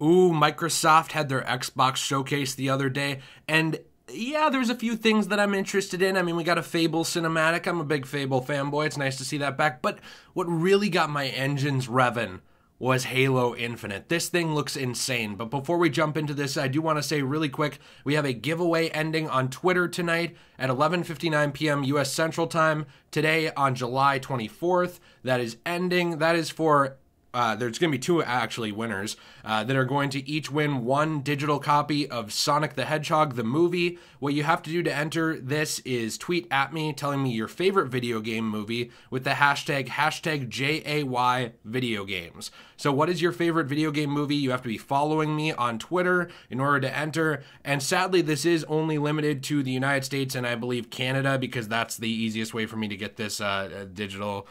Ooh, Microsoft had their Xbox showcase the other day, and yeah, there's a few things that I'm interested in. I mean, we got a Fable cinematic. I'm a big Fable fanboy. It's nice to see that back. But what really got my engines revving was Halo Infinite. This thing looks insane. But before we jump into this, I do want to say really quick, we have a giveaway ending on Twitter tonight at 11:59 p.m. U.S. Central Time today on July 24th. That is ending. That is for there's going to be two actually winners that are going to each win one digital copy of Sonic the Hedgehog, the movie. What you have to do to enter this is tweet at me telling me your favorite video game movie with the hashtag JAY video games. So what is your favorite video game movie? You have to be following me on Twitter in order to enter. And sadly, this is only limited to the United States and I believe Canada, because that's the easiest way for me to get this digital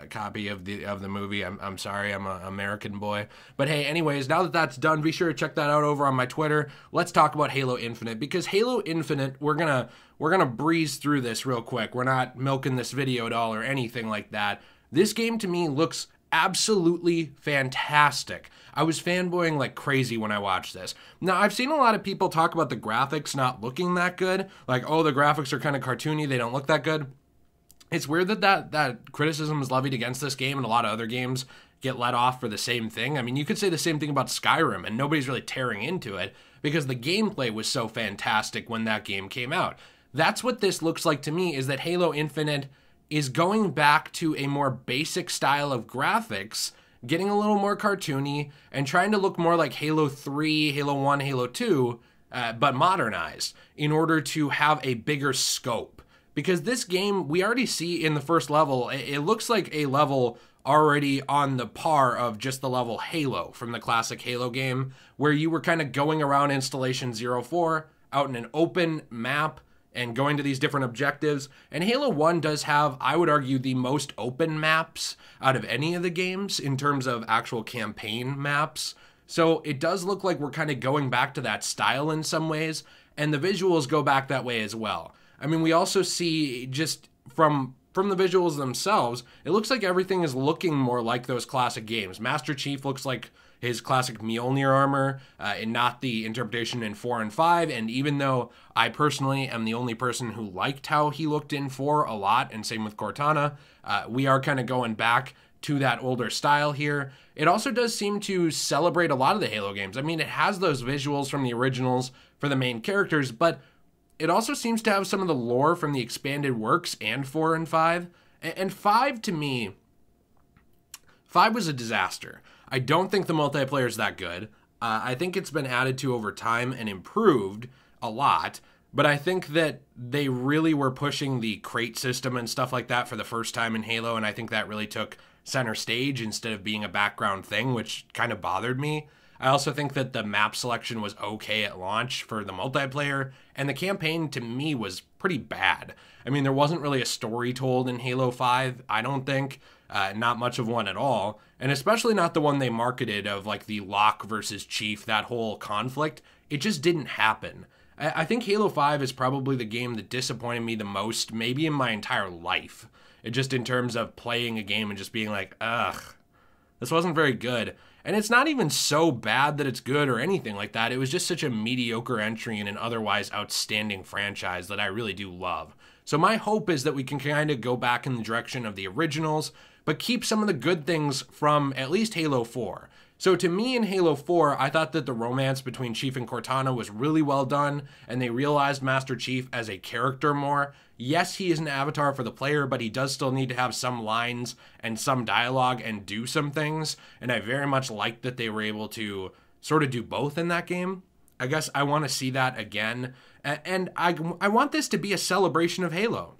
copy of the movie. I'm sorry, I'm an American boy. But hey, anyways, now that that's done, be sure to check that out over on my Twitter. Let's talk about Halo Infinite, because Halo Infinite, we're gonna breeze through this real quick. We're not milking this video at all or anything like that. This game to me looks absolutely fantastic. I was fanboying like crazy when I watched this. Now, I've seen a lot of people talk about the graphics not looking that good. Like, oh, the graphics are kind of cartoony, they don't look that good. It's weird that criticism is levied against this game, and a lot of other games get let off for the same thing. I mean, you could say the same thing about Skyrim, and nobody's really tearing into it because the gameplay was so fantastic when that game came out. That's what this looks like to me, is that Halo Infinite is going back to a more basic style of graphics, getting a little more cartoony, and trying to look more like Halo 3, Halo 1, Halo 2, but modernized, in order to have a bigger scope. Because this game, we already see in the first level, it looks like a level already on the par of just the level Halo from the classic Halo game, where you were kind of going around Installation 04 out in an open map and going to these different objectives. And Halo 1 does have, I would argue, the most open maps out of any of the games in terms of actual campaign maps. So it does look like we're kind of going back to that style in some ways, and the visuals go back that way as well. I mean, we also see just from the visuals themselves, it looks like everything is looking more like those classic games. Master Chief looks like his classic Mjolnir armor, and not the interpretation in 4 and 5. And even though I personally am the only person who liked how he looked in 4 a lot, and same with Cortana, we are kind of going back to that older style here. It also does seem to celebrate a lot of the Halo games. I mean, it has those visuals from the originals for the main characters, but it also seems to have some of the lore from the expanded works and 4 and 5. And 5, to me, 5 was a disaster. I don't think the multiplayer is that good. I think it's been added to over time and improved a lot. But I think that they really were pushing the crate system and stuff like that for the first time in Halo. And I think that really took center stage instead of being a background thing, which kind of bothered me. I also think that the map selection was okay at launch for the multiplayer, and the campaign to me was pretty bad. I mean, there wasn't really a story told in Halo 5, I don't think, not much of one at all, and especially not the one they marketed of like the Locke versus Chief, that whole conflict. It just didn't happen. I think Halo 5 is probably the game that disappointed me the most, maybe in my entire life. It just in terms of playing a game and just being like, ugh, this wasn't very good. And it's not even so bad that it's good or anything like that. It was just such a mediocre entry in an otherwise outstanding franchise that I really do love. So my hope is that we can kind of go back in the direction of the originals, but keep some of the good things from at least Halo 4. So to me in Halo 4, I thought that the romance between Chief and Cortana was really well done, and they realized Master Chief as a character more. Yes, he is an avatar for the player, but he does still need to have some lines and some dialogue and do some things, and I very much liked that they were able to sort of do both in that game. I guess I want to see that again, and I want this to be a celebration of Halo.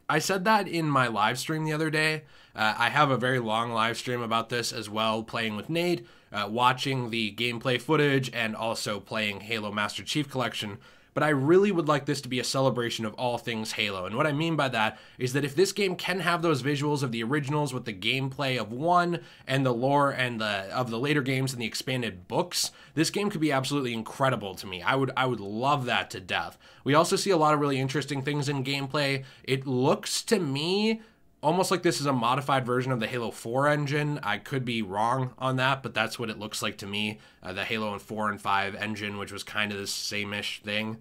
I said that in my live stream the other day. I have a very long live stream about this as well, playing with Nate, watching the gameplay footage, and also playing Halo Master Chief Collection. But I really would like this to be a celebration of all things Halo. And what I mean by that is that if this game can have those visuals of the originals with the gameplay of 1 and the lore and of the later games and the expanded books, this game could be absolutely incredible to me. I would love that to death. We also see a lot of really interesting things in gameplay. It looks to me almost like this is a modified version of the Halo 4 engine. I could be wrong on that, but that's what it looks like to me. The Halo and 4 and 5 engine, which was kind of the same-ish thing.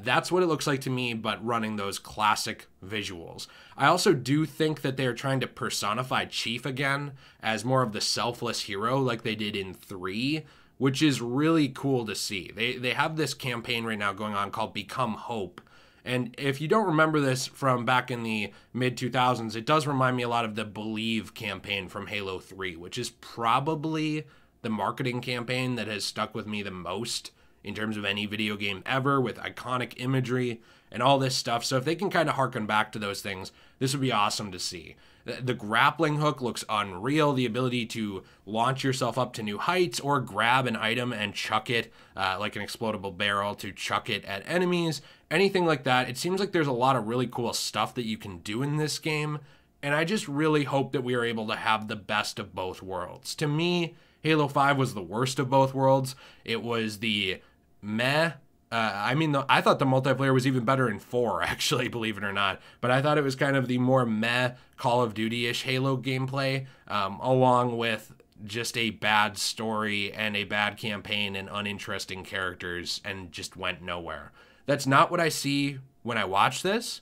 That's what it looks like to me, but running those classic visuals. I also do think that they're trying to personify Chief again as more of the selfless hero like they did in 3, which is really cool to see. They have this campaign right now going on called Become Hope. And if you don't remember this from back in the mid-2000s, it does remind me a lot of the Believe campaign from Halo 3, which is probably the marketing campaign that has stuck with me the most in terms of any video game ever, with iconic imagery and all this stuff. So if they can kind of harken back to those things, this would be awesome to see. The grappling hook looks unreal. The ability to launch yourself up to new heights or grab an item and chuck it like an explodable barrel to chuck it at enemies, anything like that. It seems like there's a lot of really cool stuff that you can do in this game. And I just really hope that we are able to have the best of both worlds. To me, Halo 5 was the worst of both worlds. It was the meh. I thought the multiplayer was even better in 4, actually, believe it or not. But I thought it was kind of the more meh Call of Duty-ish Halo gameplay, along with just a bad story and a bad campaign and uninteresting characters, and just went nowhere. That's not what I see when I watch this.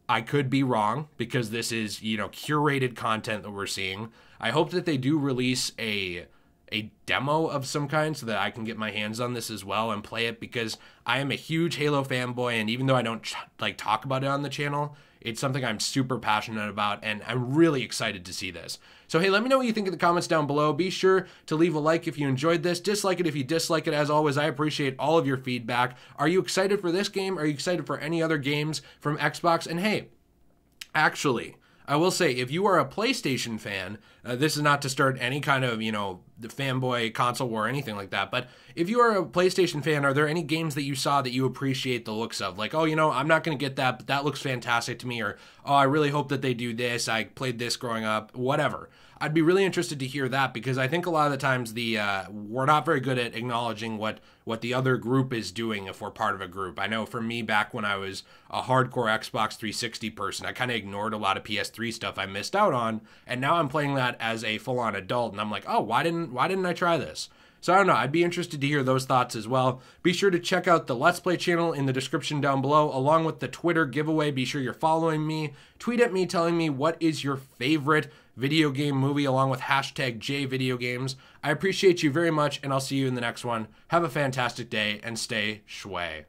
I could be wrong, because this is, curated content that we're seeing. I hope that they do release a demo of some kind so that I can get my hands on this as well and play it, because I am a huge Halo fanboy, and even though I don't talk about it on the channel, it's something I'm super passionate about, and I'm really excited to see this. So hey, let me know what you think in the comments down below. Be sure to leave a like if you enjoyed this, dislike it if you dislike it. As always, I appreciate all of your feedback. Are you excited for this game? Are you excited for any other games from Xbox? And hey, actually, I will say, if you are a PlayStation fan, this is not to start any kind of, the fanboy console war or anything like that, but if you are a PlayStation fan, are there any games that you saw that you appreciate the looks of? Like, oh, I'm not going to get that, but that looks fantastic to me, or, oh, I really hope that they do this, I played this growing up, whatever. I'd be really interested to hear that, because I think a lot of the times we're not very good at acknowledging what the other group is doing if we're part of a group. I know for me, back when I was a hardcore Xbox 360 person, I kind of ignored a lot of PS3 stuff I missed out on, and now I'm playing that as a full-on adult, and I'm like, oh, why didn't I try this? So I don't know, I'd be interested to hear those thoughts as well. Be sure to check out the Let's Play channel in the description down below, along with the Twitter giveaway. Be sure you're following me. Tweet at me telling me what is your favorite video game movie, along with hashtag #JVideoGames. I appreciate you very much, and I'll see you in the next one. Have a fantastic day, and stay shway.